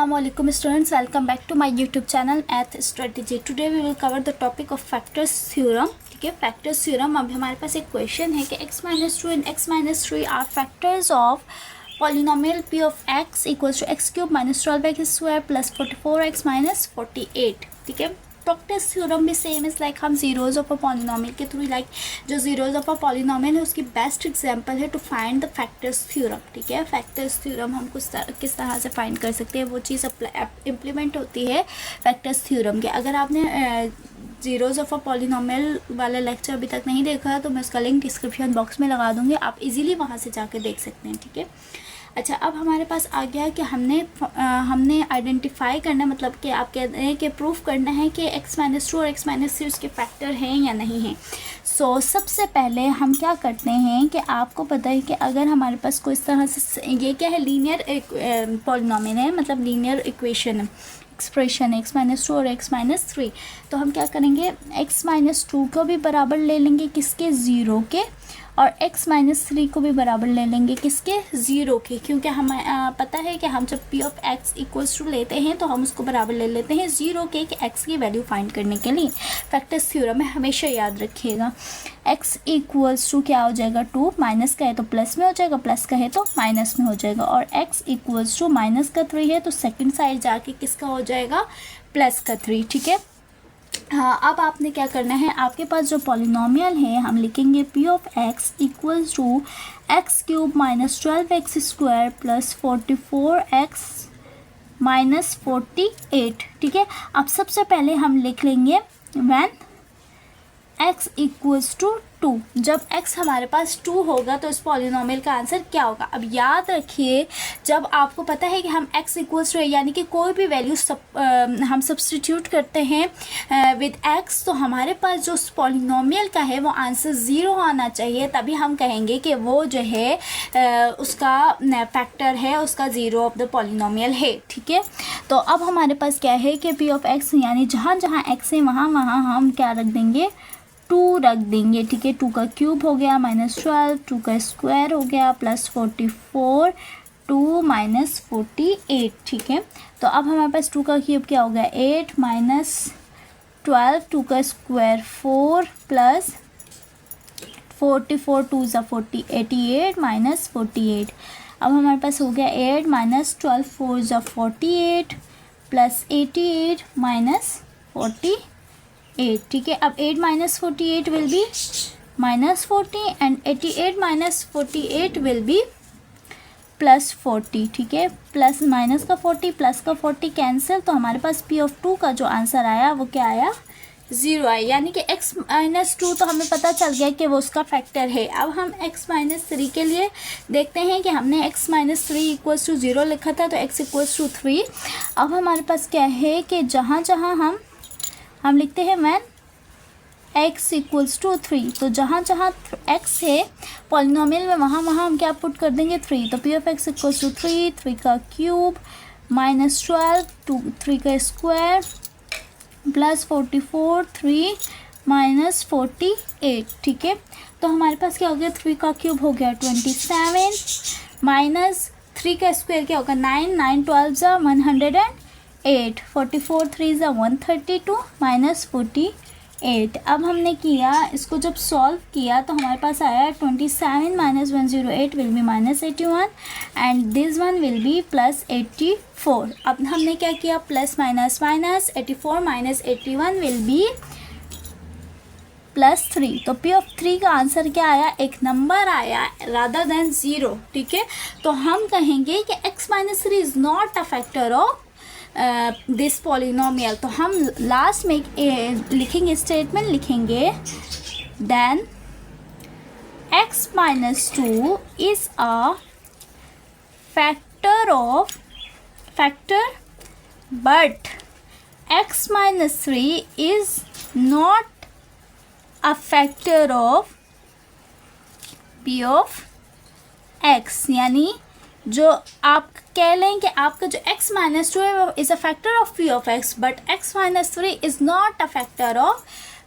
Assalamualaikum students, welcome back to my YouTube channel Math Strategy. Today we will cover the topic of factors theorem. ठीक है, factors theorem. अभी हमारे पास एक question है कि x minus 2 and x minus 3 are factors of polynomial p of x equals to x cube minus 12x square plus 44x minus 48. ठीक है, factors theorem भी सेम इज़ लाइक हम जीरोज़ ऑफ अ पॉलिनोमियल के through like जो zeros of a polynomial है उसकी best example है to find the factors theorem. ठीक है, फैक्टर्स थ्योरम हम किस तरह से फाइंड कर सकते हैं, वो चीज़ इम्प्लीमेंट होती है फैक्टर्स थ्योरम के. अगर आपने जीरोज़ ऑफ अ पॉलिनोमियल वाला लेक्चर अभी तक नहीं देखा तो मैं उसका लिंक डिस्क्रिप्शन बॉक्स में लगा दूँगी, आप इजीली वहाँ से जाके देख सकते हैं. ठीक है, अच्छा, अब हमारे पास आ गया कि हमने आइडेंटिफाई करना, मतलब कि आप कहते हैं कि प्रूफ करना है कि x माइनस 2 और x माइनस 3 उसके फैक्टर हैं या नहीं हैं. सो सबसे पहले हम क्या करते हैं कि आपको पता है कि अगर हमारे पास कोई इस तरह से ये क्या है, लीनियर पॉलिनोमियल है, मतलब linear equation expression x minus 2 और x माइनस 3, तो हम क्या करेंगे, x माइनस 2 को भी बराबर ले लेंगे किसके, ज़ीरो के, और x माइनस 3 को भी बराबर ले लेंगे किसके, ज़ीरो के, क्योंकि हमें पता है कि हम जब p of x equals to लेते हैं तो हम उसको बराबर ले लेते हैं ज़ीरो के कि x की वैल्यू फाइंड करने के लिए. फैक्टर्स थ्योरम में हमेशा याद रखिएगा x इक्वल्स टू क्या हो जाएगा, 2, माइनस का है तो प्लस में हो जाएगा, प्लस का है तो माइनस में हो जाएगा, और x इक्वल्स टू माइनस का 3 है तो सेकेंड साइड जाके किसका हो जाएगा, प्लस का 3. ठीक है, हाँ, अब आपने क्या करना है, आपके पास जो पॉलिनोमियल है हम लिखेंगे p of x equals to x cube minus 12x square plus 44x minus 48. ठीक है, अब सबसे पहले हम लिख लेंगे व्हेन x इक्वल्स टू 2. जब x हमारे पास 2 होगा तो इस पॉलिनोमियल का आंसर क्या होगा. अब याद रखिए, जब आपको पता है कि हम x इक्वल्स टू यानी कि कोई भी वैल्यू हम सब्सटीट्यूट करते हैं विद x, तो हमारे पास जो पॉलिनोमियल का है वो आंसर ज़ीरो आना चाहिए, तभी हम कहेंगे कि वो जो है उसका फैक्टर है, उसका ज़ीरो ऑफ द पॉलिनोमियल है. ठीक है, तो अब हमारे पास क्या है कि p ऑफ x यानी जहाँ जहाँ x है वहाँ वहाँ हम क्या रख देंगे, 2 रख देंगे. ठीक है, 2 का क्यूब हो गया माइनस 12, 2 का स्क्वायर हो गया प्लस 44, 2 माइनस 48. ठीक है, तो अब हमारे पास 2 का क्यूब क्या हो गया, 8 माइनस 12, 2 का स्क्वायर 4 प्लस 44, 2 ज़ा 40, 88 माइनस 48. अब हमारे पास हो गया 8 माइनस 12, 4 ज़ा 48 प्लस 88 माइनस 48. ठीक है, अब 8 minus 48 will be minus 40 and 88 minus 48 will be plus 40. ठीक है, प्लस माइनस का 40 प्लस का 40 कैंसिल, तो हमारे पास p ऑफ 2 का जो आंसर आया वो क्या आया, ज़ीरो आया, यानी कि x माइनस 2 तो हमें पता चल गया कि वो उसका फैक्टर है. अब हम x माइनस 3 के लिए देखते हैं कि हमने x माइनस 3 इक्वल्स टू 0 लिखा था, तो x इक्वल्स टू 3. अब हमारे पास क्या है कि जहाँ जहाँ हम लिखते हैं व्हेन x इक्वल्स टू 3, तो जहाँ जहाँ x है पॉलिनोमियल में वहाँ वहाँ हम क्या पुट कर देंगे, 3. तो p of x equals to 3, 3 का क्यूब माइनस 12, 3 का स्क्वायर प्लस 44, 3 माइनस 48. ठीक है, तो हमारे पास क्या हो गया, 3 का क्यूब हो गया 27 माइनस 3 का स्क्वायर क्या होगा, 9, 9 12 ज़ा 108, 44, 3 ज़ा 132 माइनस 48. अब हमने किया, इसको जब सॉल्व किया तो हमारे पास आया 27 minus 108 will be minus 81 and this one will be plus 84. अब हमने क्या किया, plus minus minus 84 minus 81 will be plus 3. तो p ऑफ 3 का आंसर क्या आया, एक नंबर आया रादर देन ज़ीरो. ठीक है, तो हम कहेंगे कि x minus 3 is not a factor of this polynomial. तो हम लास्ट में लिखेंगे, स्टेटमेंट लिखेंगे, then x minus 2 is a factor but x minus 3 is not a factor of p of x. यानी जो आप कह लें कि आपका जो x माइनस 2 है वो is a factor of p of x, but x minus 3 is not a factor of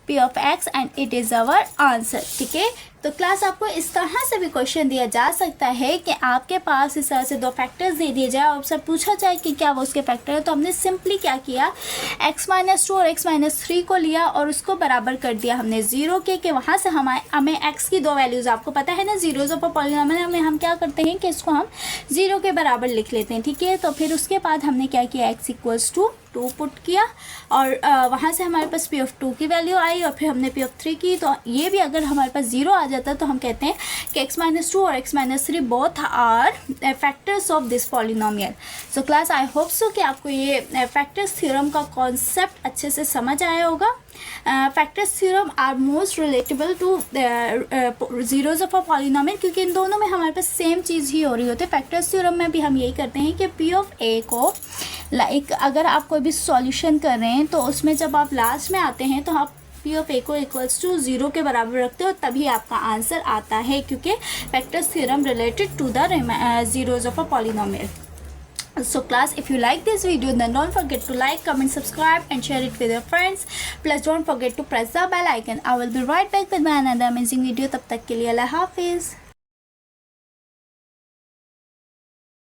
p of x and it is our answer. ठीक है, तो क्लास आपको इस तरह से भी क्वेश्चन दिया जा सकता है कि आपके पास इस तरह से दो फैक्टर्स दे दिए जाए और आपसे पूछा जाए कि क्या वो उसके फैक्टर है। तो हमने सिंपली क्या किया, x-2 और x-3 को लिया और उसको बराबर कर दिया हमने 0 के, कि वहाँ से हमें x की दो वैल्यूज़, आपको पता है ना जीरोज ऑफ अ पॉलिनोमियल में हम क्या करते हैं कि इसको हम 0 के बराबर लिख लेते हैं, ठीक है। तो फिर उसके बाद हमने क्या किया, x = 2 पुट किया और वहाँ से हमारे पास p of 2 की वैल्यू आई और फिर हमने p of 3 की। तो ये भी अगर हमारे पास 0 आ जाता तो हम कहते हैं कि x-2 और x-3 both are factors of this polynomial. So class I hope so कि आपको ये फैक्टर्स थ्योरम का कॉन्सेप्ट अच्छे से समझ आया होगा। Factors theorem are most relatable to zeros of a polynomial, क्योंकि इन दोनों में हमारे पास सेम चीज़ ही हो रही होती है। फैक्टर्स थ्योरम में भी हम यही करते हैं कि p of a को अगर आप कोई भी सॉल्यूशन कर रहे हैं तो उसमें जब आप लास्ट में आते हैं तो आप p of a को = 0 के बराबर रखते हो, तभी आपका आंसर आता है, क्योंकि factors theorem related to the zeros of a polynomial. So class, if you like this video, then don't forget to like, comment, subscribe and share it with your friends. Plus don't forget to press the bell icon. I will be right back with my another amazing video. तब तक के लिए अल्लाह हाफिज़।